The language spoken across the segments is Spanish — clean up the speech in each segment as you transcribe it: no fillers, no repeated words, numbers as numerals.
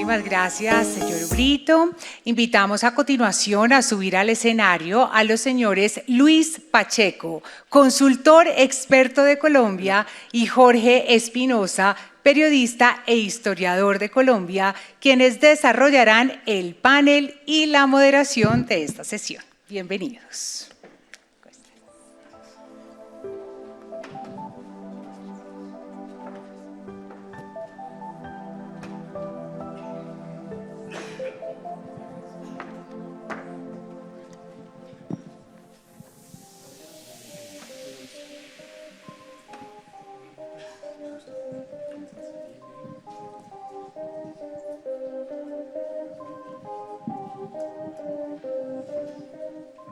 Muchísimas gracias, señor Brito. Invitamos a continuación a subir al escenario a los señores Luis Pacheco, consultor experto de Colombia, y Jorge Espinosa, periodista e historiador de Colombia, quienes desarrollarán el panel y la moderación de esta sesión. Bienvenidos.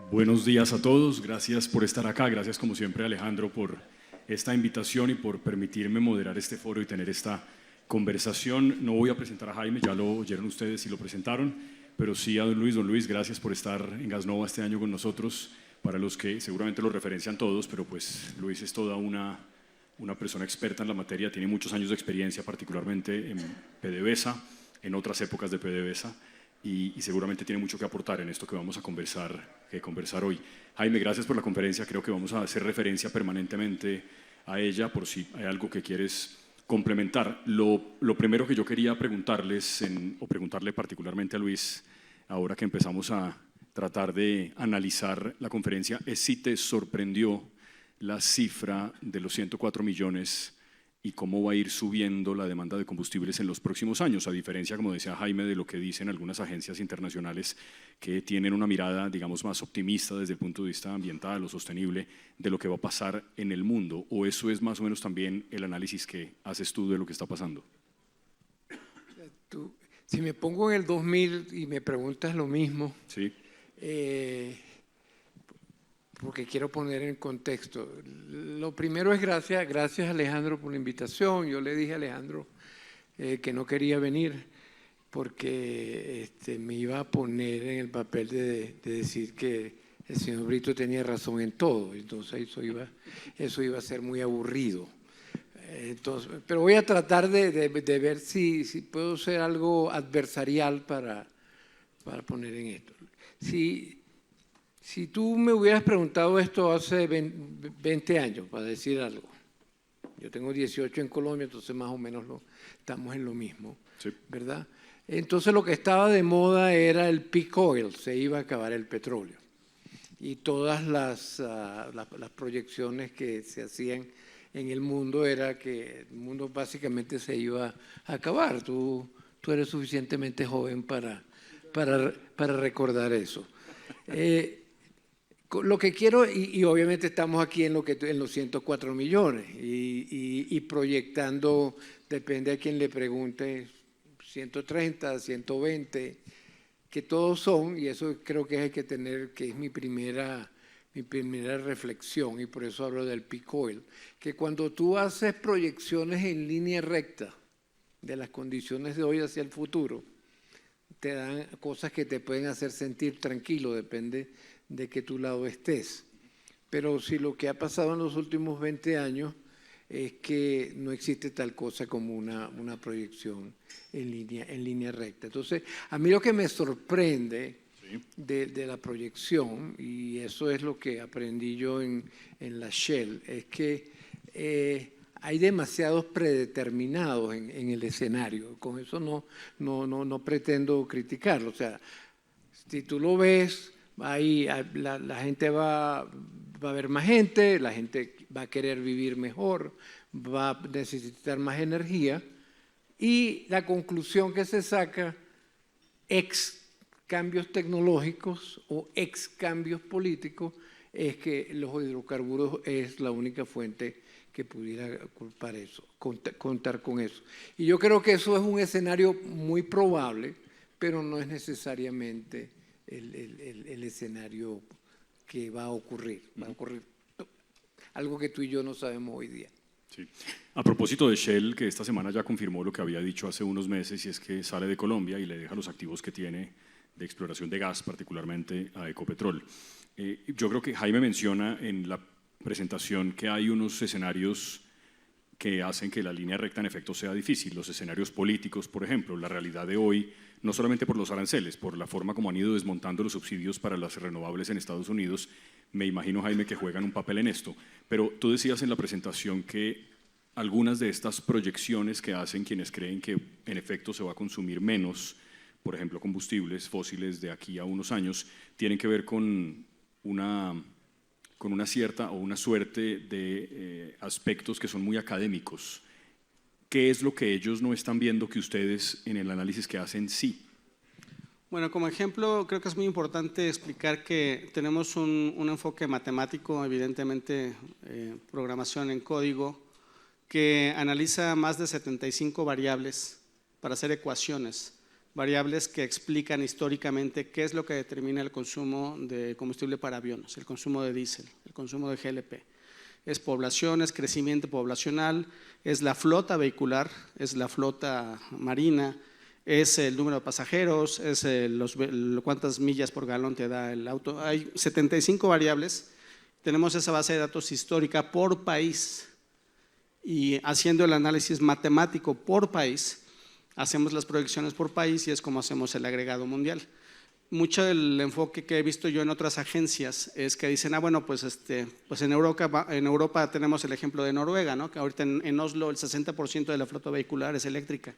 Buenos días a todos, gracias por estar acá, gracias como siempre Alejandro por esta invitación y por permitirme moderar este foro y tener esta conversación. No voy a presentar a Jaime, ya lo oyeron ustedes y lo presentaron, pero sí a don Luis. Don Luis, gracias por estar en Gasnova este año con nosotros, para los que seguramente lo referencian todos, pero pues Luis es toda una persona experta en la materia, tiene muchos años de experiencia, particularmente en PDVSA, en otras épocas de PDVSA, y seguramente tiene mucho que aportar en esto que vamos a conversar hoy. Jaime, gracias por la conferencia, creo que vamos a hacer referencia permanentemente a ella por si hay algo que quieres complementar. Lo primero que yo quería preguntarles, o preguntarle particularmente a Luis, ahora que empezamos a tratar de analizar la conferencia, es si te sorprendió la cifra de los 104 millones y cómo va a ir subiendo la demanda de combustibles en los próximos años, a diferencia, como decía Jaime, de lo que dicen algunas agencias internacionales que tienen una mirada, digamos, más optimista desde el punto de vista ambiental o sostenible de lo que va a pasar en el mundo. ¿O eso es más o menos también el análisis que haces tú de lo que está pasando? Si me pongo en el 2000 y me preguntas lo mismo, sí. Porque quiero poner en contexto. Lo primero es gracias Alejandro por la invitación. Yo le dije a Alejandro que no quería venir porque me iba a poner en el papel de decir que el señor Brito tenía razón en todo. Entonces eso iba a ser muy aburrido. Entonces, pero voy a tratar de ver si puedo ser algo adversarial para poner en esto. Si tú me hubieras preguntado esto hace 20 años, para decir algo, yo tengo 18 en Colombia, entonces más o menos estamos en lo mismo, sí, ¿verdad? Entonces lo que estaba de moda era el peak oil, se iba a acabar el petróleo. Y todas las proyecciones que se hacían en el mundo era que el mundo básicamente se iba a acabar. Tú eres suficientemente joven para recordar eso. Lo que quiero, y obviamente estamos aquí en los 104 millones y proyectando, depende a quien le pregunte, 130, 120, que todos son, y eso creo que hay que tener, que es mi primera reflexión, y por eso hablo del peak oil, que cuando tú haces proyecciones en línea recta de las condiciones de hoy hacia el futuro, te dan cosas que te pueden hacer sentir tranquilo, depende de que tu lado estés. Pero si lo que ha pasado en los últimos 20 años es que no existe tal cosa como una proyección en línea recta. Entonces, a mí lo que me sorprende de la proyección, y eso es lo que aprendí yo en la Shell, es que hay demasiados predeterminados en el escenario. Con eso no pretendo criticarlo. O sea, si tú lo ves, ahí la gente va a haber más gente, la gente va a querer vivir mejor, va a necesitar más energía, y la conclusión que se saca, ex cambios tecnológicos o ex cambios políticos, es que los hidrocarburos es la única fuente que pudiera contar con eso. Y yo creo que eso es un escenario muy probable, pero no es necesariamente el escenario que va a ocurrir. Va a ocurrir algo que tú y yo no sabemos hoy día. Sí. A propósito de Shell, que esta semana ya confirmó lo que había dicho hace unos meses, y es que sale de Colombia y le deja los activos que tiene de exploración de gas, particularmente a Ecopetrol. Yo creo que Jaime menciona en la presentación que hay unos escenarios que hacen que la línea recta en efecto sea difícil. Los escenarios políticos, por ejemplo, la realidad de hoy, no solamente por los aranceles, por la forma como han ido desmontando los subsidios para las renovables en Estados Unidos, me imagino, Jaime, que juegan un papel en esto. Pero tú decías en la presentación que algunas de estas proyecciones que hacen quienes creen que en efecto se va a consumir menos, por ejemplo, combustibles fósiles de aquí a unos años, tienen que ver con una cierta o una suerte de aspectos que son muy académicos. ¿Qué es lo que ellos no están viendo que ustedes en el análisis que hacen sí? Bueno, como ejemplo, creo que es muy importante explicar que tenemos un enfoque matemático, evidentemente programación en código, que analiza más de 75 variables para hacer ecuaciones, variables que explican históricamente qué es lo que determina el consumo de combustible para aviones, el consumo de diésel, el consumo de GLP. Es población, es crecimiento poblacional, es la flota vehicular, es la flota marina, es el número de pasajeros, es cuántas millas por galón te da el auto. Hay 75 variables, tenemos esa base de datos histórica por país y haciendo el análisis matemático por país, hacemos las proyecciones por país y es como hacemos el agregado mundial. Mucho del enfoque que he visto yo en otras agencias es que dicen, bueno, pues en Europa tenemos el ejemplo de Noruega, ¿no? Que ahorita en Oslo el 60% de la flota vehicular es eléctrica.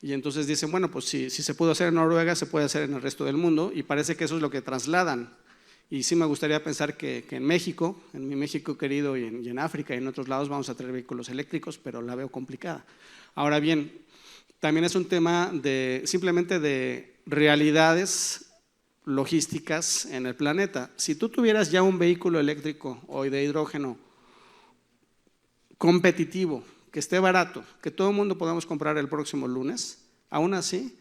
Y entonces dicen, bueno, pues si se pudo hacer en Noruega, se puede hacer en el resto del mundo, y parece que eso es lo que trasladan. Y sí me gustaría pensar que en México, en mi México querido, y en África y en otros lados vamos a tener vehículos eléctricos, pero la veo complicada. Ahora bien, también es un tema simplemente de realidades logísticas en el planeta. Si tú tuvieras ya un vehículo eléctrico o de hidrógeno competitivo, que esté barato, que todo el mundo podamos comprar el próximo lunes, aún así,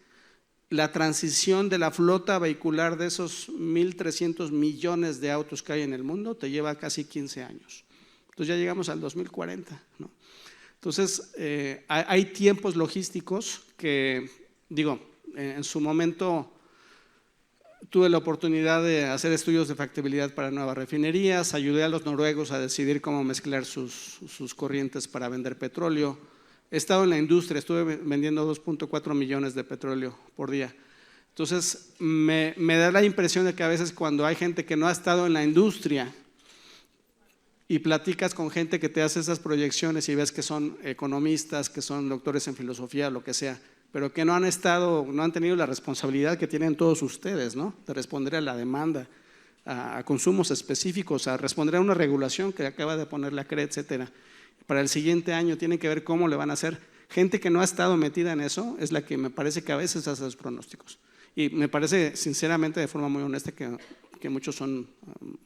la transición de la flota vehicular de esos 1.300 millones de autos que hay en el mundo te lleva casi 15 años. Entonces ya llegamos al 2040, ¿no? Entonces, hay tiempos logísticos que, en su momento tuve la oportunidad de hacer estudios de factibilidad para nuevas refinerías, ayudé a los noruegos a decidir cómo mezclar sus corrientes para vender petróleo. He estado en la industria, estuve vendiendo 2.4 millones de petróleo por día. Entonces, me da la impresión de que a veces cuando hay gente que no ha estado en la industria y platicas con gente que te hace esas proyecciones y ves que son economistas, que son doctores en filosofía, lo que sea, pero que no han tenido la responsabilidad que tienen todos ustedes, ¿no? De responder a la demanda, a consumos específicos, a responder a una regulación que acaba de poner la CRE, etcétera. Para el siguiente año tienen que ver cómo le van a hacer. Gente que no ha estado metida en eso es la que me parece que a veces hace los pronósticos. Y me parece, sinceramente, de forma muy honesta, que muchos son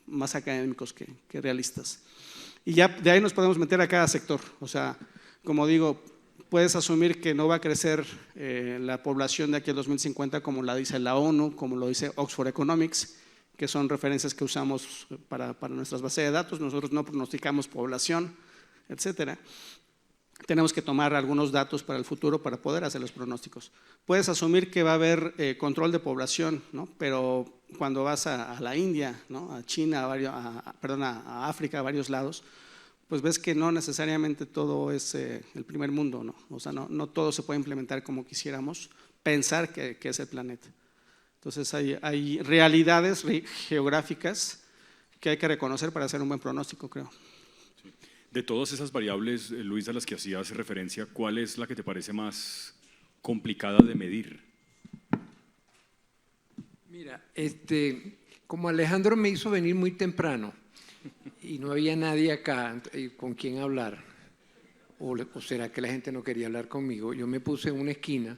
más académicos que realistas. Y ya de ahí nos podemos meter a cada sector. O sea, como digo, puedes asumir que no va a crecer la población de aquí al 2050 como la dice la ONU, como lo dice Oxford Economics, que son referencias que usamos para nuestras bases de datos. Nosotros no pronosticamos población, etcétera. Tenemos que tomar algunos datos para el futuro para poder hacer los pronósticos. Puedes asumir que va a haber control de población, ¿no? Pero cuando vas a la India, ¿no? A China, a África, a varios lados, pues ves que no necesariamente todo es el primer mundo, ¿no? O sea, no todo se puede implementar como quisiéramos pensar que es el planeta. Entonces hay realidades geográficas que hay que reconocer para hacer un buen pronóstico, creo. De todas esas variables, Luis, a las que hacías referencia, ¿cuál es la que te parece más complicada de medir? Mira, como Alejandro me hizo venir muy temprano y no había nadie acá con quien hablar, o será que la gente no quería hablar conmigo, yo me puse en una esquina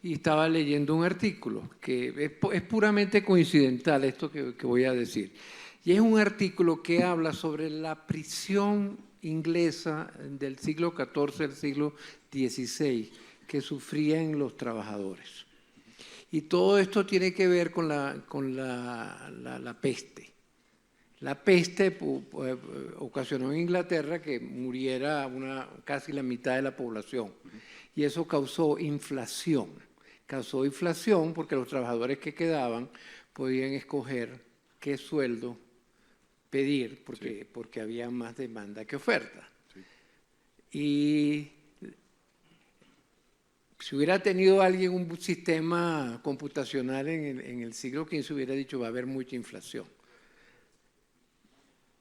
y estaba leyendo un artículo que es puramente coincidental esto que voy a decir. Y es un artículo que habla sobre la prisión inglesa del siglo XIV, del siglo XVI, que sufrían los trabajadores. Y todo esto tiene que ver con la peste. La peste ocasionó en Inglaterra que muriera casi la mitad de la población. Y eso causó inflación. Causó inflación porque los trabajadores que quedaban podían escoger qué sueldo pedir porque había más demanda que oferta. Sí. Y si hubiera tenido alguien un sistema computacional en el siglo XV, hubiera dicho va a haber mucha inflación.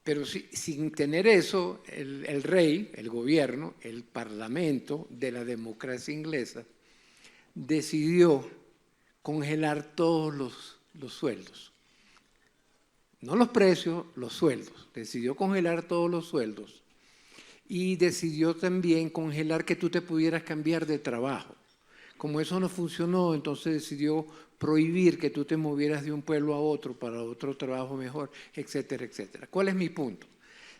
Pero sin tener eso, el rey, el gobierno, el parlamento de la democracia inglesa decidió congelar todos los sueldos. No los precios, los sueldos. Decidió congelar todos los sueldos y decidió también congelar que tú te pudieras cambiar de trabajo. Como eso no funcionó, entonces decidió prohibir que tú te movieras de un pueblo a otro para otro trabajo mejor, etcétera, etcétera. ¿Cuál es mi punto?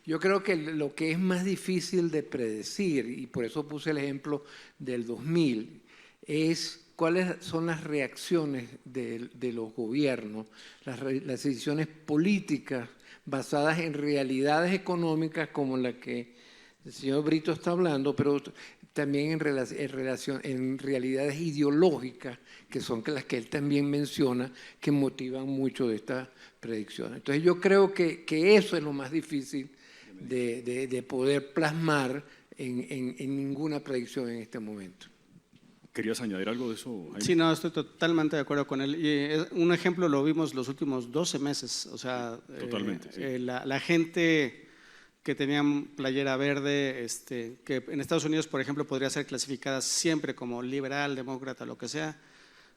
Yo creo que lo que es más difícil de predecir, y por eso puse el ejemplo del 2000, es cuáles son las reacciones de los gobiernos, las decisiones políticas basadas en realidades económicas como la que el señor Brito está hablando, pero también en realidades ideológicas, que son las que él también menciona, que motivan mucho de estas predicciones. Entonces yo creo que eso es lo más difícil de poder plasmar en ninguna predicción en este momento. ¿Querías añadir algo de eso, Jaime? Sí, no, estoy totalmente de acuerdo con él. Y un ejemplo lo vimos los últimos 12 meses. O sea, Totalmente, sí. La gente que tenían playera verde, que en Estados Unidos, por ejemplo, podría ser clasificada siempre como liberal, demócrata, lo que sea,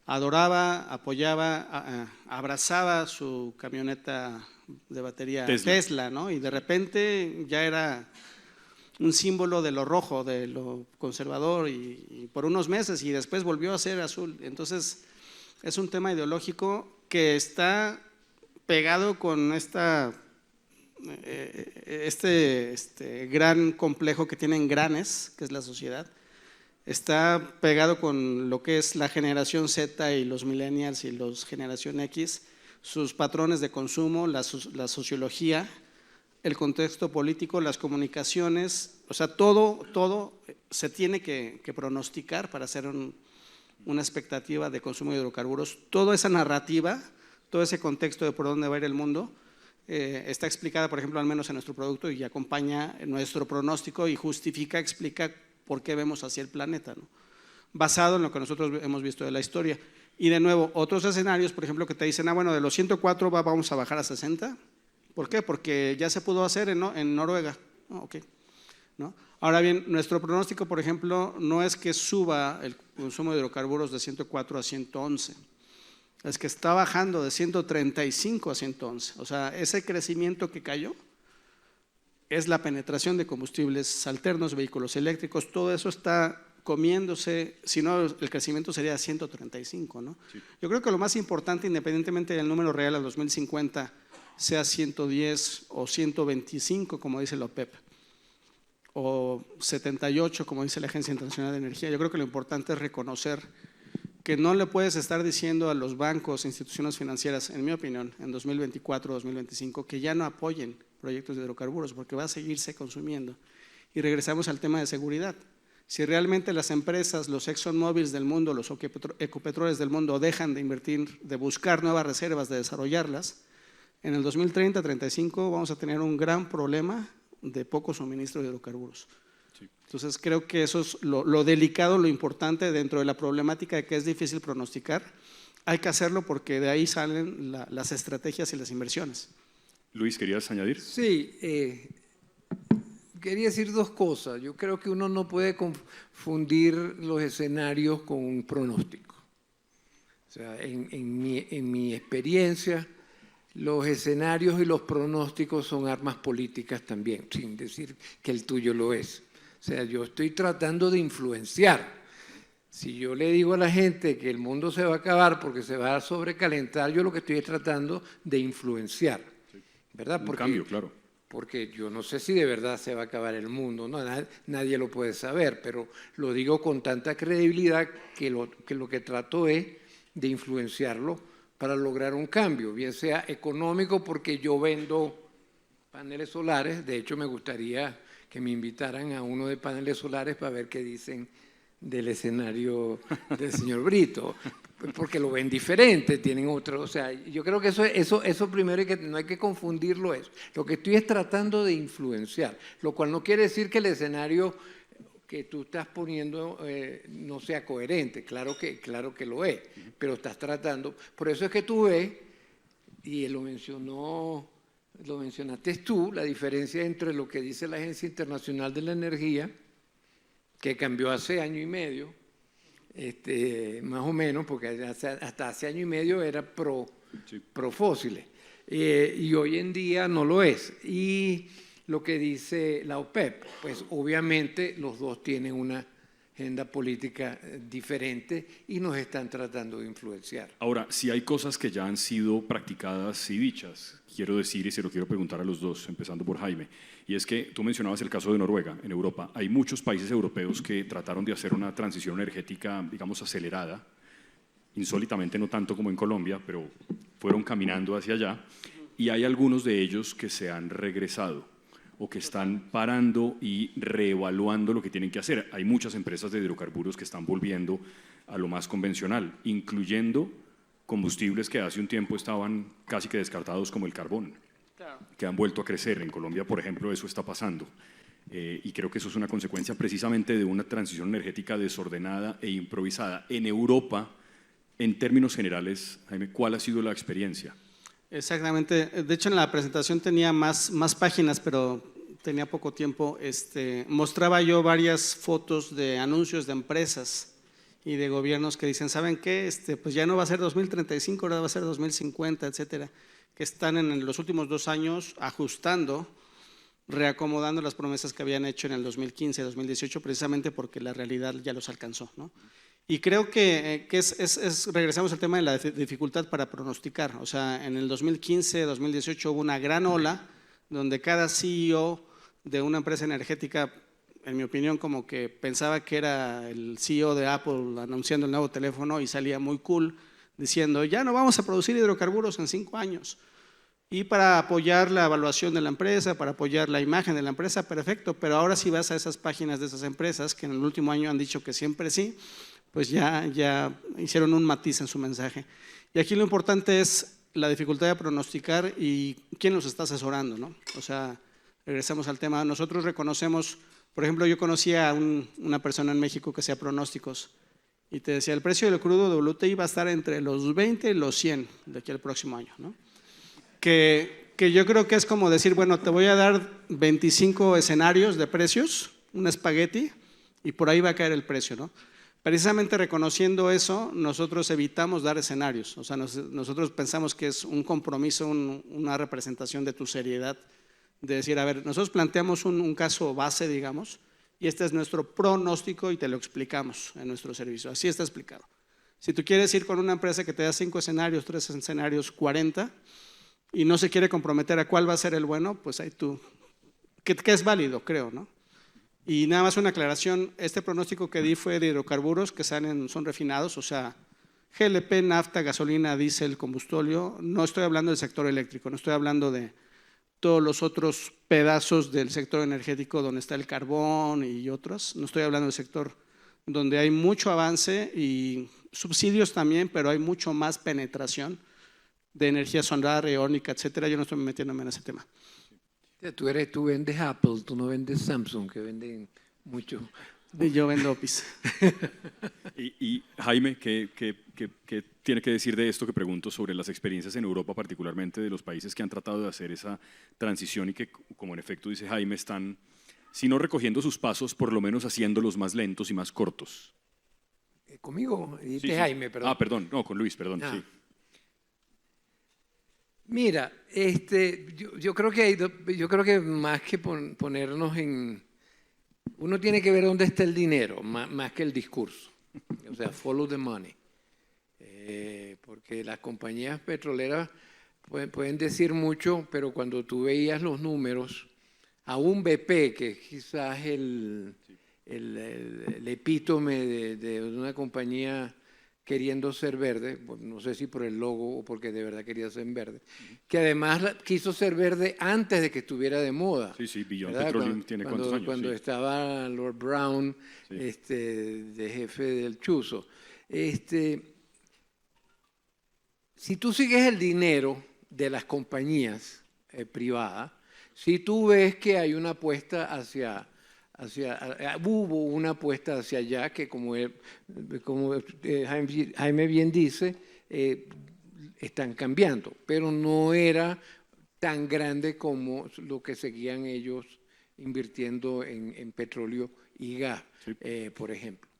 adoraba, apoyaba, abrazaba su camioneta de batería Tesla, ¿no? Y de repente ya era un símbolo de lo rojo, de lo conservador, y por unos meses, y después volvió a ser azul. Entonces, es un tema ideológico que está pegado con este gran complejo que tienen grandes, que es la sociedad. Está pegado con lo que es la generación Z y los millennials y los generación X, sus patrones de consumo, la sociología, el contexto político, las comunicaciones, o sea, todo se tiene que pronosticar para hacer una expectativa de consumo de hidrocarburos. Toda esa narrativa, todo ese contexto de por dónde va a ir el mundo, está explicada, por ejemplo, al menos en nuestro producto, y acompaña nuestro pronóstico y explica por qué vemos hacia el planeta, ¿no? Basado en lo que nosotros hemos visto de la historia. Y de nuevo, otros escenarios, por ejemplo, que te dicen, bueno, de los 104 vamos a bajar a 60. ¿Por qué? Porque ya se pudo hacer en Noruega. Okay, ¿no? Ahora bien, nuestro pronóstico, por ejemplo, no es que suba el consumo de hidrocarburos de 104 a 111. Es que está bajando de 135 a 111. O sea, ese crecimiento que cayó es la penetración de combustibles alternos, vehículos eléctricos, todo eso está comiéndose, si no el crecimiento sería 135, ¿no? Sí. Yo creo que lo más importante, independientemente del número real al 2050, sea 110 o 125, como dice la OPEP, o 78, como dice la Agencia Internacional de Energía, yo creo que lo importante es reconocer que no le puedes estar diciendo a los bancos, instituciones financieras, en mi opinión, en 2024, 2025, que ya no apoyen proyectos de hidrocarburos, porque va a seguirse consumiendo. Y regresamos al tema de seguridad. Si realmente las empresas, los ExxonMobil del mundo, los Ecopetroles del mundo dejan de invertir, de buscar nuevas reservas, de desarrollarlas, en el 2030-35 vamos a tener un gran problema de poco suministro de hidrocarburos. Sí. Entonces creo que eso es lo delicado, lo importante dentro de la problemática de que es difícil pronosticar. Hay que hacerlo porque de ahí salen las estrategias y las inversiones. Luis, ¿querías añadir? Sí, quería decir dos cosas. Yo creo que uno no puede confundir los escenarios con un pronóstico. O sea, en mi experiencia, los escenarios y los pronósticos son armas políticas también, sin decir que el tuyo lo es. O sea, yo estoy tratando de influenciar. Si yo le digo a la gente que el mundo se va a acabar porque se va a sobrecalentar, yo lo que estoy es tratando de influenciar, ¿verdad? Un cambio, claro. Porque yo no sé si de verdad se va a acabar el mundo, ¿no? Nadie lo puede saber, pero lo digo con tanta credibilidad que lo que trato es de influenciarlo para lograr un cambio, bien sea económico, porque yo vendo paneles solares. De hecho, me gustaría que me invitaran a uno de paneles solares para ver qué dicen del escenario del señor Brito, porque lo ven diferente, tienen otro. O sea, yo creo que eso primero no hay que confundirlo. Lo que estoy es tratando de influenciar, lo cual no quiere decir que el escenario que tú estás poniendo no sea coherente. Claro que lo es, pero estás tratando. Por eso es que tú ves, y lo mencionaste tú, la diferencia entre lo que dice la Agencia Internacional de la Energía, que cambió hace año y medio, más o menos, porque hasta hace año y medio era pro fósiles, y hoy en día no lo es. Y lo que dice la OPEP, pues obviamente los dos tienen una agenda política diferente y nos están tratando de influenciar. Ahora, si hay cosas que ya han sido practicadas y dichas, quiero decir, y se lo quiero preguntar a los dos, empezando por Jaime, y es que tú mencionabas el caso de Noruega, en Europa. Hay muchos países europeos que trataron de hacer una transición energética, digamos, acelerada, insólitamente no tanto como en Colombia, pero fueron caminando hacia allá, y hay algunos de ellos que se han regresado o que están parando y reevaluando lo que tienen que hacer. Hay muchas empresas de hidrocarburos que están volviendo a lo más convencional, incluyendo combustibles que hace un tiempo estaban casi que descartados como el carbón, que han vuelto a crecer. En Colombia, por ejemplo, eso está pasando. Y creo que eso es una consecuencia precisamente de una transición energética desordenada e improvisada. En Europa, en términos generales, Jaime, ¿cuál ha sido la experiencia? Exactamente. De hecho, en la presentación tenía más páginas, pero tenía poco tiempo. Mostraba yo varias fotos de anuncios de empresas y de gobiernos que dicen, ¿saben qué? Pues ya no va a ser 2035, ahora va a ser 2050, etcétera, que están en los últimos 2 años ajustando, reacomodando las promesas que habían hecho en el 2015, 2018, precisamente porque la realidad ya los alcanzó, ¿no? Y creo que regresamos al tema de la dificultad para pronosticar. O sea, en el 2015, 2018 hubo una gran ola donde cada CEO de una empresa energética, en mi opinión, como que pensaba que era el CEO de Apple anunciando el nuevo teléfono y salía muy cool diciendo, ya no vamos a producir hidrocarburos en 5 años. Y para apoyar la evaluación de la empresa, para apoyar la imagen de la empresa, perfecto, pero ahora si vas a esas páginas de esas empresas que en el último año han dicho que siempre sí, pues ya hicieron un matiz en su mensaje. Y aquí lo importante es la dificultad de pronosticar y quién nos está asesorando, ¿no? O sea, regresamos al tema. Nosotros reconocemos, por ejemplo, yo conocí a una persona en México que hacía pronósticos y te decía, el precio del crudo WTI va a estar entre los 20 y los 100 de aquí al próximo año, ¿no? Que yo creo que es como decir, bueno, te voy a dar 25 escenarios de precios, un espagueti, y por ahí va a caer el precio, ¿no? Precisamente reconociendo eso, nosotros evitamos dar escenarios. O sea, nosotros pensamos que es un compromiso, una representación de tu seriedad, de decir, a ver, nosotros planteamos un caso base, digamos, y este es nuestro pronóstico y te lo explicamos en nuestro servicio. Así está explicado. Si tú quieres ir con una empresa que te da 5 escenarios, 3 escenarios, 40, y no se quiere comprometer a cuál va a ser el bueno, pues ahí tú, que es válido, creo, ¿no? Y nada más una aclaración, este pronóstico que di fue de hidrocarburos que son refinados, o sea, GLP, nafta, gasolina, diésel, combustóleo. No estoy hablando del sector eléctrico, no estoy hablando de todos los otros pedazos del sector energético donde está el carbón y otros. No estoy hablando del sector donde hay mucho avance y subsidios también, pero hay mucho más penetración de energía solar, eólica, etcétera. Yo no estoy metiéndome en ese tema. Tú vendes Apple, tú no vendes Samsung, que venden mucho. Y yo vendo Opis. Y Jaime, ¿qué tiene que decir de esto que pregunto sobre las experiencias en Europa, particularmente de los países que han tratado de hacer esa transición y que, como en efecto dice Jaime, están, si no recogiendo sus pasos, por lo menos haciéndolos más lentos y más cortos? ¿Conmigo? Dijiste Sí, sí. Jaime, perdón. Perdón, no, con Luis, perdón, sí. Mira, yo creo que más que ponernos en, uno tiene que ver dónde está el dinero, más que el discurso. O sea, follow the money. Porque las compañías petroleras pueden decir mucho, pero cuando tú veías los números, aún BP, que es quizás el epítome de una compañía queriendo ser verde, no sé si por el logo o porque de verdad quería ser verde, que además quiso ser verde antes de que estuviera de moda. Sí, Beyond ¿verdad? Petroleum tiene cuántos años. Cuando Sí. estaba Lord Brown, Sí. de jefe del Chuzo. Si tú sigues el dinero de las compañías privadas, si tú ves que hay una apuesta hacia hubo una apuesta hacia allá que como Jaime bien dice, están cambiando, pero no era tan grande como lo que seguían ellos invirtiendo en petróleo y gas, Sí. por ejemplo.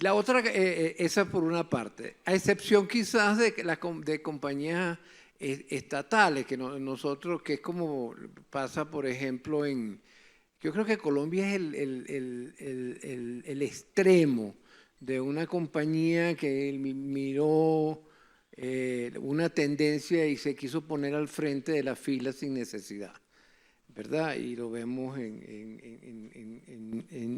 La otra, esa por una parte, a excepción quizás de compañías estatales, que nosotros, que es como pasa, por ejemplo, yo creo que Colombia es el extremo de una compañía que miró una tendencia y se quiso poner al frente de la fila sin necesidad, ¿verdad? Y lo vemos en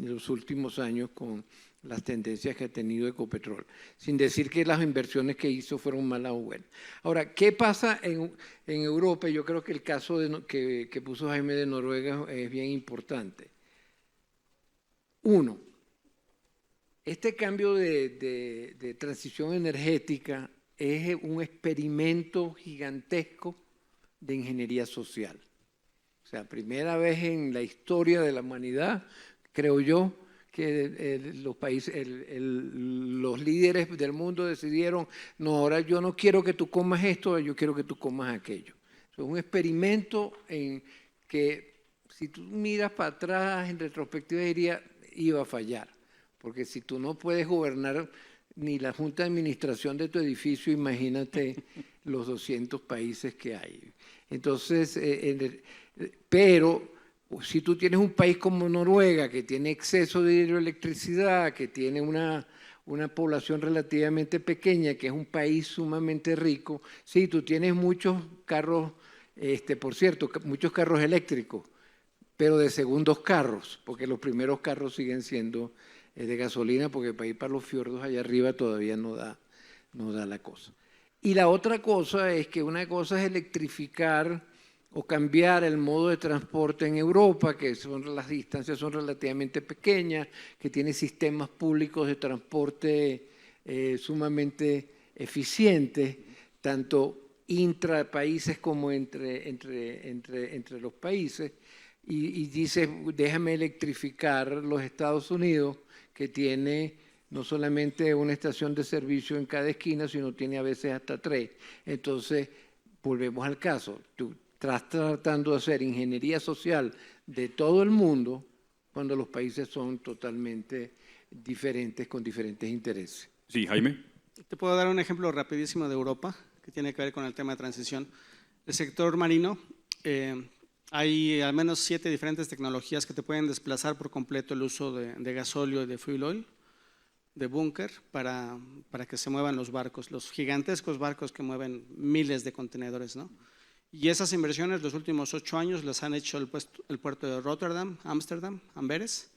los últimos años con las tendencias que ha tenido Ecopetrol, sin decir que las inversiones que hizo fueron malas o buenas. Ahora, ¿qué pasa en Europa? Yo creo que el caso que puso Jaime de Noruega es bien importante. Uno, este cambio de transición energética es un experimento gigantesco de ingeniería social. O sea, primera vez en la historia de la humanidad, creo yo, que los líderes del mundo decidieron, no, ahora yo no quiero que tú comas esto, yo quiero que tú comas aquello. Es un experimento en que si tú miras para atrás en retrospectiva diría, iba a fallar. Porque si tú no puedes gobernar ni la junta de administración de tu edificio, imagínate los 200 países que hay. Entonces, pero si tú tienes un país como Noruega, que tiene exceso de hidroelectricidad, que tiene una población relativamente pequeña, que es un país sumamente rico, sí, tú tienes muchos carros, por cierto, muchos carros eléctricos, pero de segundos carros, porque los primeros carros siguen siendo de gasolina, porque para ir para los fiordos allá arriba todavía no da la cosa. Y la otra cosa es que una cosa es electrificar o cambiar el modo de transporte en Europa, que las distancias son relativamente pequeñas, que tiene sistemas públicos de transporte sumamente eficientes, tanto intrapaíses como entre los países, y dice, déjame electrificar los Estados Unidos, que tiene no solamente una estación de servicio en cada esquina, sino tiene a veces hasta 3. Entonces, volvemos al caso. Tú estás tratando de hacer ingeniería social de todo el mundo cuando los países son totalmente diferentes, con diferentes intereses. Sí, Jaime. Te puedo dar un ejemplo rapidísimo de Europa que tiene que ver con el tema de transición. El sector marino, hay al menos 7 diferentes tecnologías que te pueden desplazar por completo el uso de gasóleo y de fuel oil, de búnker, para que se muevan los barcos, los gigantescos barcos que mueven miles de contenedores, ¿no? Y esas inversiones los últimos 8 años las han hecho el puerto de Rotterdam, Ámsterdam, Amberes.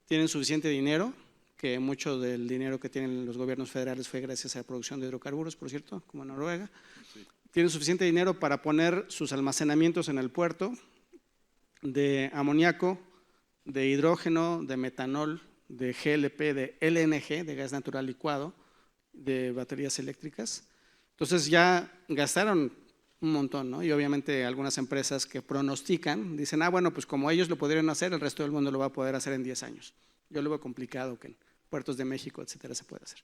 Tienen suficiente dinero, que mucho del dinero que tienen los gobiernos federales fue gracias a la producción de hidrocarburos, por cierto, como Noruega. Sí. Tienen suficiente dinero para poner sus almacenamientos en el puerto de amoníaco, de hidrógeno, de metanol, de GLP, de LNG, de gas natural licuado, de baterías eléctricas. Entonces ya gastaron un montón, ¿no? Y obviamente algunas empresas que pronostican, dicen, bueno, pues como ellos lo pudieron hacer, el resto del mundo lo va a poder hacer en 10 años. Yo lo veo complicado que en puertos de México, etcétera, se pueda hacer.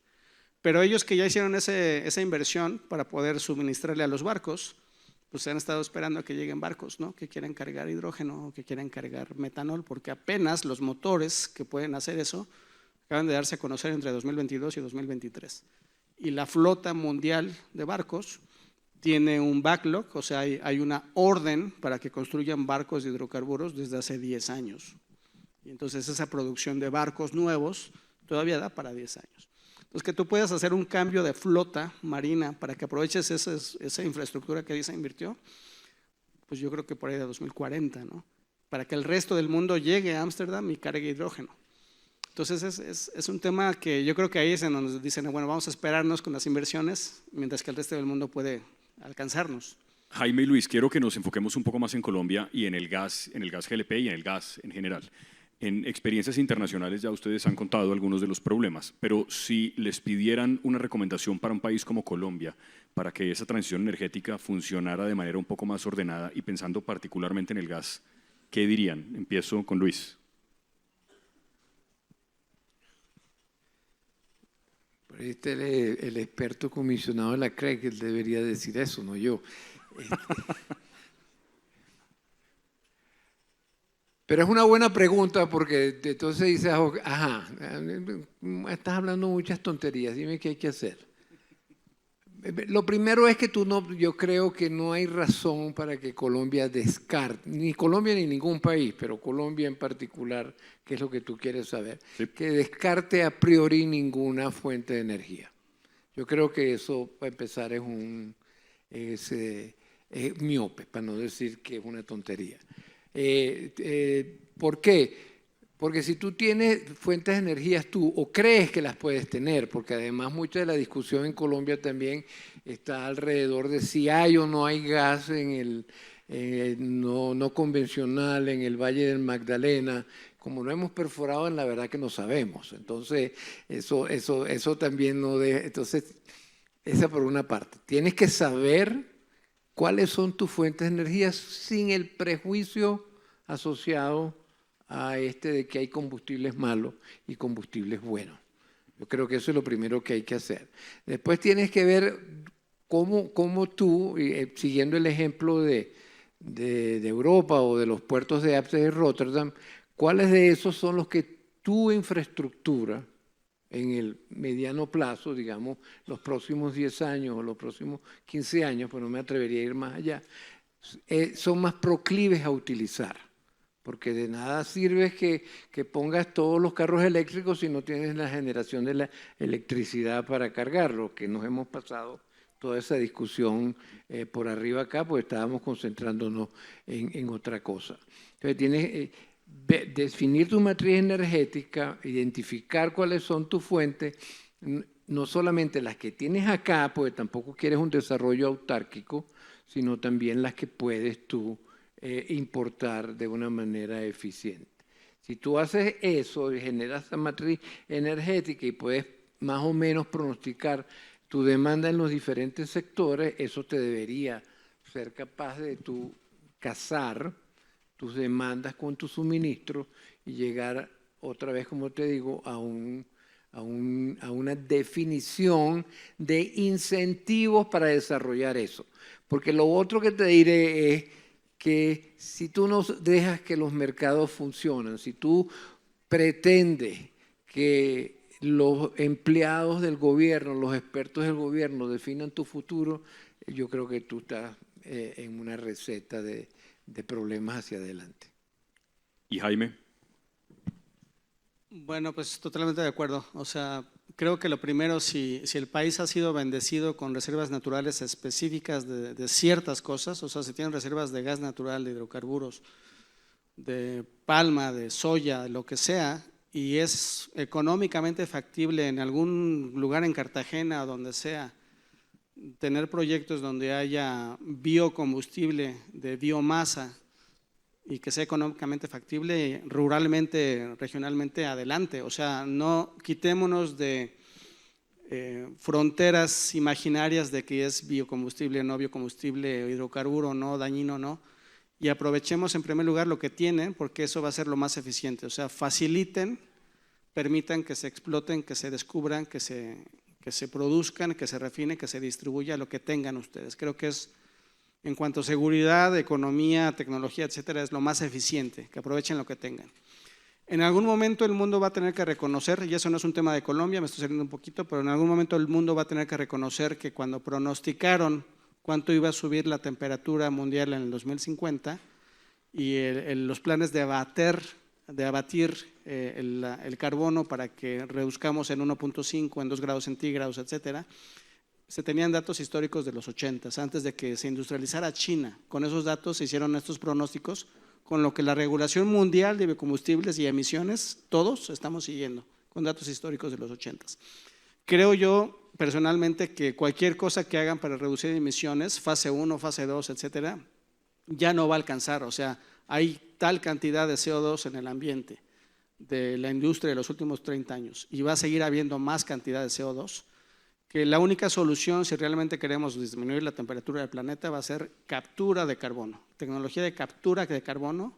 Pero ellos que ya hicieron esa inversión para poder suministrarle a los barcos, pues han estado esperando a que lleguen barcos, ¿no? Que quieran cargar hidrógeno o que quieran cargar metanol, porque apenas los motores que pueden hacer eso acaban de darse a conocer entre 2022 y 2023. Y la flota mundial de barcos tiene un backlog, o sea, hay una orden para que construyan barcos de hidrocarburos desde hace 10 años. Y entonces esa producción de barcos nuevos todavía da para 10 años. Entonces, que tú puedas hacer un cambio de flota marina para que aproveches esa infraestructura que se invirtió, pues yo creo que por ahí de 2040, ¿no? Para que el resto del mundo llegue a Ámsterdam y cargue hidrógeno. Entonces, es un tema que yo creo que ahí es en donde dicen, bueno, vamos a esperarnos con las inversiones, mientras que el resto del mundo puede alcanzarnos. Jaime y Luis, quiero que nos enfoquemos un poco más en Colombia y en el gas GLP y en el gas en general. En experiencias internacionales ya ustedes han contado algunos de los problemas, pero si les pidieran una recomendación para un país como Colombia, para que esa transición energética funcionara de manera un poco más ordenada y pensando particularmente en el gas, ¿qué dirían? Empiezo con Luis. El experto comisionado de la CREC, él debería decir eso, no yo. Pero es una buena pregunta porque entonces dices, ajá, estás hablando muchas tonterías, dime qué hay que hacer. Lo primero es que yo creo que no hay razón para que Colombia descarte, ni Colombia ni ningún país, pero Colombia en particular, que es lo que tú quieres saber, Sí. que descarte a priori ninguna fuente de energía. Yo creo que eso, para empezar, es miope, para no decir que es una tontería. ¿Por qué? Porque si tú tienes fuentes de energías tú o crees que las puedes tener, porque además mucha de la discusión en Colombia también está alrededor de si hay o no hay gas en el no convencional, en el Valle del Magdalena. Como no hemos perforado, en la verdad que no sabemos. Entonces, eso también no deja. Entonces, esa por una parte. Tienes que saber cuáles son tus fuentes de energía sin el prejuicio asociado a de que hay combustibles malos y combustibles buenos. Yo creo que eso es lo primero que hay que hacer. Después tienes que ver cómo tú, siguiendo el ejemplo de Europa o de los puertos de Amsterdam y Rotterdam, cuáles de esos son los que tu infraestructura en el mediano plazo, digamos, los próximos 10 años o los próximos 15 años, pues no me atrevería a ir más allá, son más proclives a utilizar. Porque de nada sirve que pongas todos los carros eléctricos si no tienes la generación de la electricidad para cargarlos, que nos hemos pasado toda esa discusión por arriba acá, pues estábamos concentrándonos en otra cosa. Entonces tienes definir tu matriz energética, identificar cuáles son tus fuentes, no solamente las que tienes acá, porque tampoco quieres un desarrollo autárquico, sino también las que puedes tú importar de una manera eficiente. Si tú haces eso y generas esa matriz energética y puedes más o menos pronosticar tu demanda en los diferentes sectores, eso te debería ser capaz de tú casar tus demandas con tu suministro y llegar otra vez, como te digo, a una definición de incentivos para desarrollar eso. Porque lo otro que te diré es que si tú no dejas que los mercados funcionen, si tú pretendes que los empleados del gobierno, los expertos del gobierno definan tu futuro, yo creo que tú estás en una receta de problemas hacia adelante. ¿Y Jaime? Bueno, pues totalmente de acuerdo. O sea, creo que lo primero, si el país ha sido bendecido con reservas naturales específicas de ciertas cosas, o sea, si tienen reservas de gas natural, de hidrocarburos, de palma, de soya, lo que sea, y es económicamente factible en algún lugar en Cartagena o donde sea, tener proyectos donde haya biocombustible de biomasa y que sea económicamente factible, ruralmente, regionalmente, adelante. O sea, no quitémonos de fronteras imaginarias de que es biocombustible, no biocombustible, hidrocarburo, no, dañino, no. Y aprovechemos en primer lugar lo que tienen, porque eso va a ser lo más eficiente. O sea, faciliten, permitan que se exploten, que se descubran, que se produzcan, que se refine, que se distribuya lo que tengan ustedes. Creo que es, en cuanto a seguridad, economía, tecnología, etcétera, es lo más eficiente, que aprovechen lo que tengan. En algún momento el mundo va a tener que reconocer, y eso no es un tema de Colombia, me estoy saliendo un poquito, pero en algún momento el mundo va a tener que reconocer que cuando pronosticaron cuánto iba a subir la temperatura mundial en el 2050 y los planes de abatir el carbono para que reduzcamos en 1.5, en 2 grados centígrados, etcétera, se tenían datos históricos de los 80s, antes de que se industrializara China. Con esos datos se hicieron estos pronósticos, con lo que la regulación mundial de biocombustibles y emisiones, todos estamos siguiendo, con datos históricos de los 80s. Creo yo personalmente que cualquier cosa que hagan para reducir emisiones, fase 1, fase 2, etcétera, ya no va a alcanzar. O sea, hay tal cantidad de CO2 en el ambiente de la industria de los últimos 30 años y va a seguir habiendo más cantidad de CO2, que la única solución, si realmente queremos disminuir la temperatura del planeta, va a ser captura de carbono. Tecnología de captura de carbono,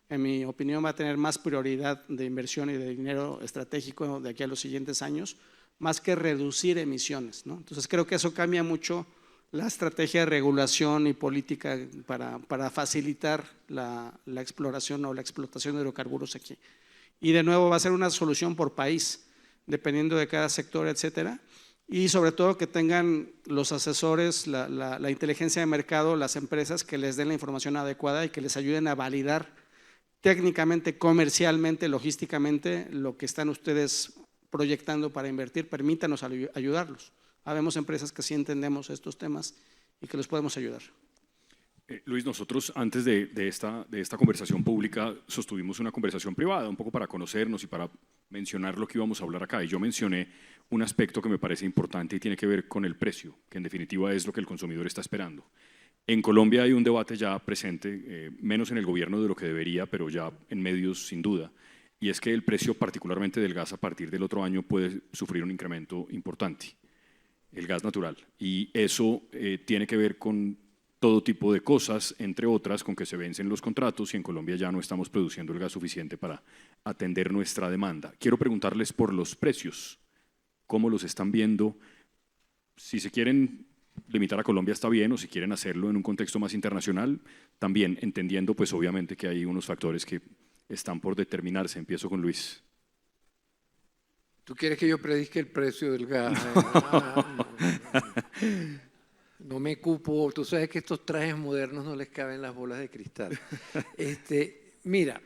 en mi opinión, va a tener más prioridad de inversión y de dinero estratégico de aquí a los siguientes años, más que reducir emisiones, ¿no? Entonces creo que eso cambia mucho la estrategia de regulación y política para facilitar la exploración o la explotación de hidrocarburos aquí. Y de nuevo va a ser una solución por país, dependiendo de cada sector, etcétera. Y sobre todo que tengan los asesores, la inteligencia de mercado, las empresas que les den la información adecuada y que les ayuden a validar técnicamente, comercialmente, logísticamente lo que están ustedes proyectando para invertir. Permítanos ayudarlos. Habemos empresas que sí entendemos estos temas y que los podemos ayudar. Luis, nosotros antes de esta conversación pública sostuvimos una conversación privada, un poco para conocernos y para mencionar lo que íbamos a hablar acá. Y yo mencioné un aspecto que me parece importante y tiene que ver con el precio, que en definitiva es lo que el consumidor está esperando. En Colombia hay un debate ya presente, menos en el gobierno de lo que debería, pero ya en medios sin duda, y es que el precio particularmente del gas a partir del otro año puede sufrir un incremento importante, el gas natural. Y eso tiene que ver con todo tipo de cosas, entre otras con que se vencen los contratos y en Colombia ya no estamos produciendo el gas suficiente para atender nuestra demanda. Quiero preguntarles por los precios, cómo los están viendo, si se quieren limitar a Colombia está bien, o si quieren hacerlo en un contexto más internacional, también entendiendo pues obviamente que hay unos factores que están por determinarse. Empiezo con Luis. ¿Tú quieres que yo predique el precio del gas? No me cupo, tú sabes que estos trajes modernos no les caben las bolas de cristal. Mira,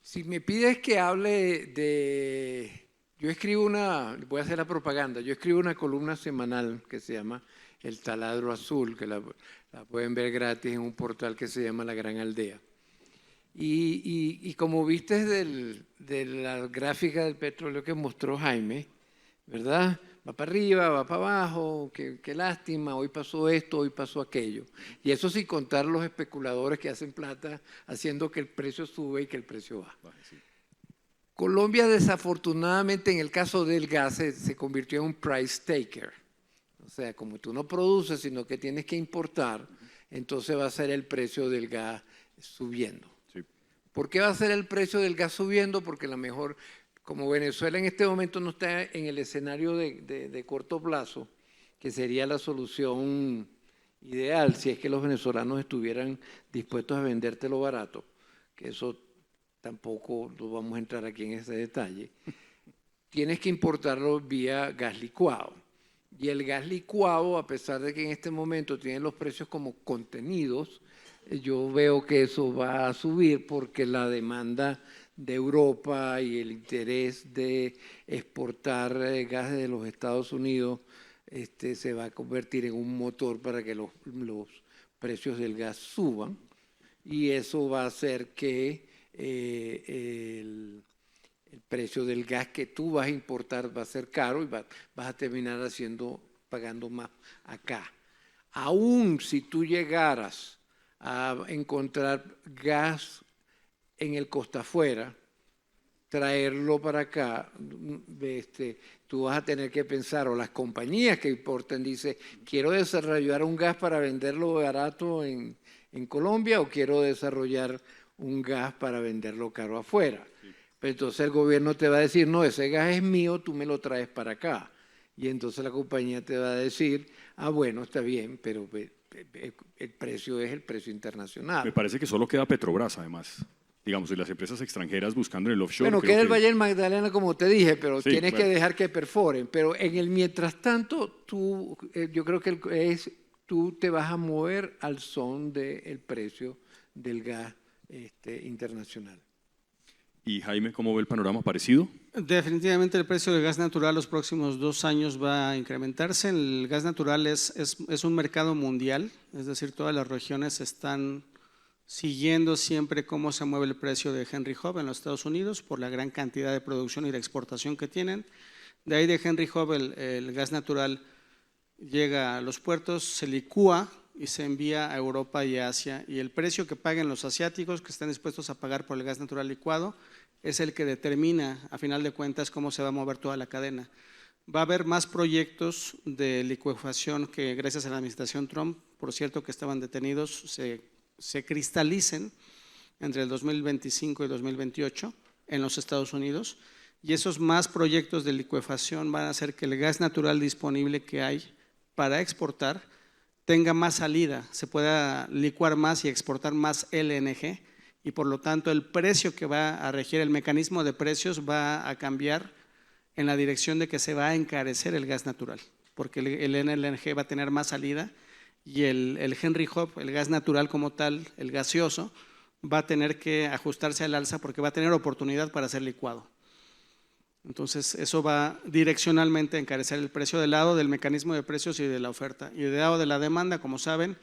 si me pides que hable de… Yo escribo voy a hacer la propaganda, yo escribo una columna semanal que se llama El Taladro Azul, que la pueden ver gratis en un portal que se llama La Gran Aldea. Y como viste de la gráfica del petróleo que mostró Jaime, ¿verdad? Va para arriba, va para abajo, qué lástima, hoy pasó esto, hoy pasó aquello. Y eso sin contar los especuladores que hacen plata haciendo que el precio sube y que el precio baja. Colombia desafortunadamente en el caso del gas se convirtió en un price taker. O sea, como tú no produces sino que tienes que importar, entonces va a ser el precio del gas subiendo. Sí. ¿Por qué va a ser el precio del gas subiendo? Porque como Venezuela en este momento no está en el escenario de corto plazo, que sería la solución ideal si es que los venezolanos estuvieran dispuestos a vendértelo barato, que eso tampoco lo vamos a entrar aquí en ese detalle, tienes que importarlo vía gas licuado. Y el gas licuado, a pesar de que en este momento tienen los precios como contenidos, yo veo que eso va a subir porque la demanda de Europa y el interés de exportar gas de los Estados Unidos se va a convertir en un motor para que los precios del gas suban, y eso va a hacer que el precio del gas que tú vas a importar va a ser caro y vas a terminar pagando más acá. Aún si tú llegaras a encontrar gas en el costa afuera, traerlo para acá, tú vas a tener que pensar, o las compañías que importan dicen, quiero desarrollar un gas para venderlo barato en Colombia o quiero desarrollar un gas para venderlo caro afuera. Sí. Pero entonces el gobierno te va a decir, no, ese gas es mío, tú me lo traes para acá. Y entonces la compañía te va a decir, bueno, está bien, pero el precio es el precio internacional. Me parece que solo queda Petrobras, además. Digamos, y las empresas extranjeras buscando en el offshore. Bueno, queda el Valle del Magdalena, como te dije, pero sí, tienes que dejar que perforen. Pero en el mientras tanto, yo creo que tú te vas a mover al son del precio del gas internacional. ¿Y Jaime, cómo ve el panorama? ¿Parecido? Definitivamente el precio del gas natural los próximos 2 años va a incrementarse. El gas natural es un mercado mundial, es decir, todas las regiones están siguiendo siempre cómo se mueve el precio de Henry Hub en los Estados Unidos por la gran cantidad de producción y de exportación que tienen. De ahí de Henry Hub el gas natural llega a los puertos, se licúa y se envía a Europa y a Asia, y el precio que paguen los asiáticos que están dispuestos a pagar por el gas natural licuado es el que determina a final de cuentas cómo se va a mover toda la cadena. Va a haber más proyectos de licuefacción que gracias a la administración Trump, por cierto, que estaban detenidos, se cristalicen entre el 2025 y 2028 en los Estados Unidos, y esos más proyectos de licuefacción van a hacer que el gas natural disponible que hay para exportar tenga más salida, se pueda licuar más y exportar más LNG, y por lo tanto el precio que va a regir, el mecanismo de precios va a cambiar en la dirección de que se va a encarecer el gas natural, porque el LNG va a tener más salida y el Henry Hub, el gas natural como tal, el gaseoso, va a tener que ajustarse al alza porque va a tener oportunidad para ser licuado. Entonces eso va direccionalmente a encarecer el precio del lado del mecanismo de precios y de la oferta. Y del lado de la demanda, como saben,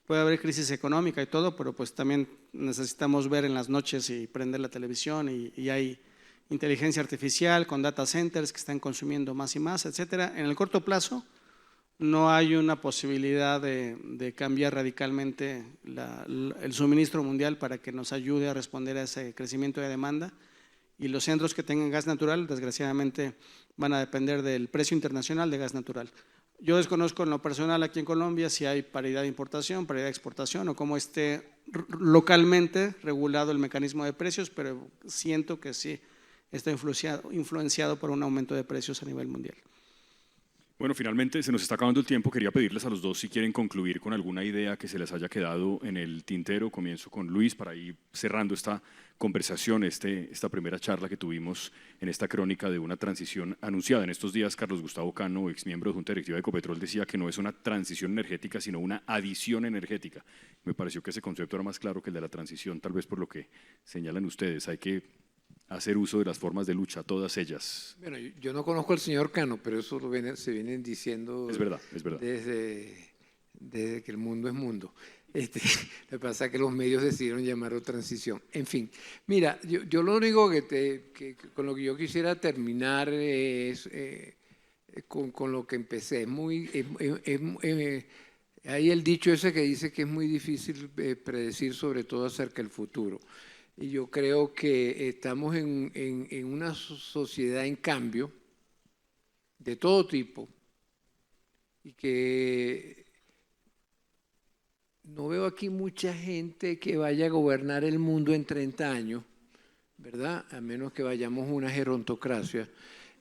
puede haber crisis económica y todo, pero pues también necesitamos ver en las noches y prender la televisión y hay inteligencia artificial con data centers que están consumiendo más y más, etcétera. En el corto plazo no hay una posibilidad de cambiar radicalmente el suministro mundial para que nos ayude a responder a ese crecimiento de demanda, y los centros que tengan gas natural desgraciadamente van a depender del precio internacional de gas natural. Yo desconozco en lo personal aquí en Colombia si hay paridad de importación, paridad de exportación o cómo esté localmente regulado el mecanismo de precios, pero siento que sí está influenciado por un aumento de precios a nivel mundial. Bueno, finalmente se nos está acabando el tiempo. Quería pedirles a los dos si quieren concluir con alguna idea que se les haya quedado en el tintero. Comienzo con Luis para ir cerrando esta conversación, esta primera charla que tuvimos en esta crónica de una transición anunciada. En estos días, Carlos Gustavo Cano, exmiembro de Junta Directiva de Ecopetrol, decía que no es una transición energética, sino una adición energética. Me pareció que ese concepto era más claro que el de la transición, tal vez por lo que señalan ustedes. Hay que hacer uso de las formas de lucha, todas ellas. Bueno, yo no conozco al señor Cano, pero eso se vienen diciendo Es verdad, es verdad. desde que el mundo es mundo. Lo que pasa es que los medios decidieron llamarlo transición. En fin, mira, yo lo único con lo que yo quisiera terminar es con lo que empecé. Hay el dicho ese que dice que es muy difícil predecir, sobre todo acerca del futuro. Y yo creo que estamos en una sociedad en cambio de todo tipo y que no veo aquí mucha gente que vaya a gobernar el mundo en 30 años, ¿verdad? A menos que vayamos a una gerontocracia.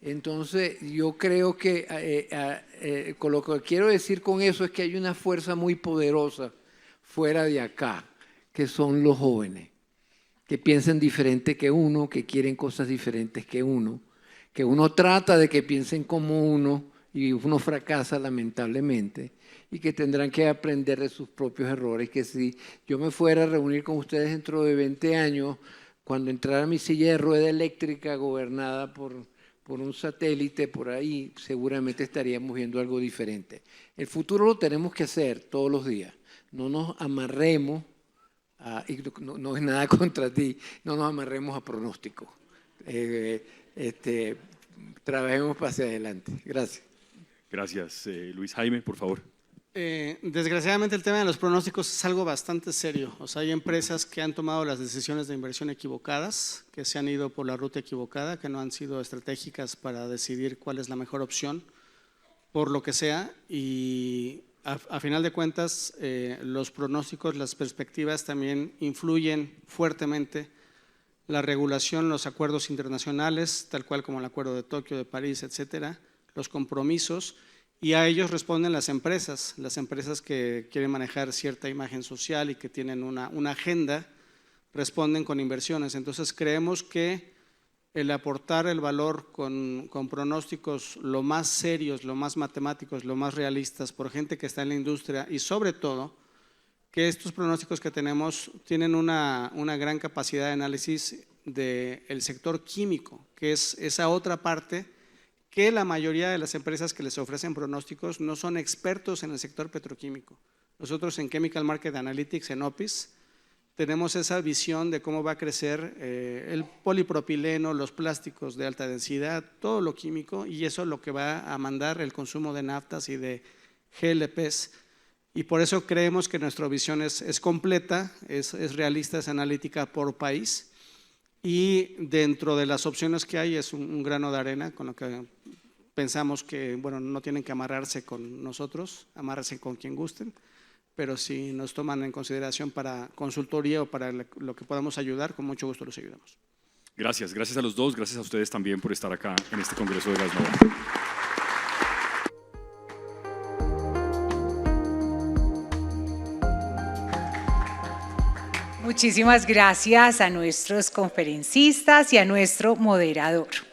Entonces, yo creo que con lo que quiero decir con eso es que hay una fuerza muy poderosa fuera de acá, que son los jóvenes, que piensan diferente que uno, que quieren cosas diferentes que uno trata de que piensen como uno y uno fracasa lamentablemente, y que tendrán que aprender de sus propios errores, que si yo me fuera a reunir con ustedes dentro de 20 años, cuando entrara mi silla de rueda eléctrica gobernada por un satélite por ahí, seguramente estaríamos viendo algo diferente. El futuro lo tenemos que hacer todos los días, no nos amarremos y no es nada contra ti, no nos amarremos a pronósticos. Trabajemos para hacia adelante. Gracias. Gracias. Luis Jaime, por favor. Desgraciadamente el tema de los pronósticos es algo bastante serio. O sea, hay empresas que han tomado las decisiones de inversión equivocadas, que se han ido por la ruta equivocada, que no han sido estratégicas para decidir cuál es la mejor opción, por lo que sea, y a final de cuentas los pronósticos, las perspectivas también influyen fuertemente. La regulación, los acuerdos internacionales, tal cual como el Acuerdo de Tokio, de París, etcétera, los compromisos, y a ellos responden las empresas que quieren manejar cierta imagen social y que tienen una agenda, responden con inversiones. Entonces creemos que el aportar el valor con pronósticos lo más serios, lo más matemáticos, lo más realistas por gente que está en la industria, y sobre todo que estos pronósticos que tenemos tienen una gran capacidad de análisis del sector químico, que es esa otra parte que la mayoría de las empresas que les ofrecen pronósticos no son expertos en el sector petroquímico. Nosotros en Chemical Market Analytics, en OPIS, tenemos esa visión de cómo va a crecer el polipropileno, los plásticos de alta densidad, todo lo químico, y eso es lo que va a mandar el consumo de naftas y de GLPs. Y por eso creemos que nuestra visión es completa, es realista, es analítica por país, y dentro de las opciones que hay es un grano de arena con lo que pensamos que, bueno, no tienen que amarrarse con nosotros, amárrense con quien gusten, pero si nos toman en consideración para consultoría o para lo que podamos ayudar, con mucho gusto los ayudamos. Gracias a los dos, gracias a ustedes también por estar acá en este Congreso de Gasnova. Muchísimas gracias a nuestros conferencistas y a nuestro moderador.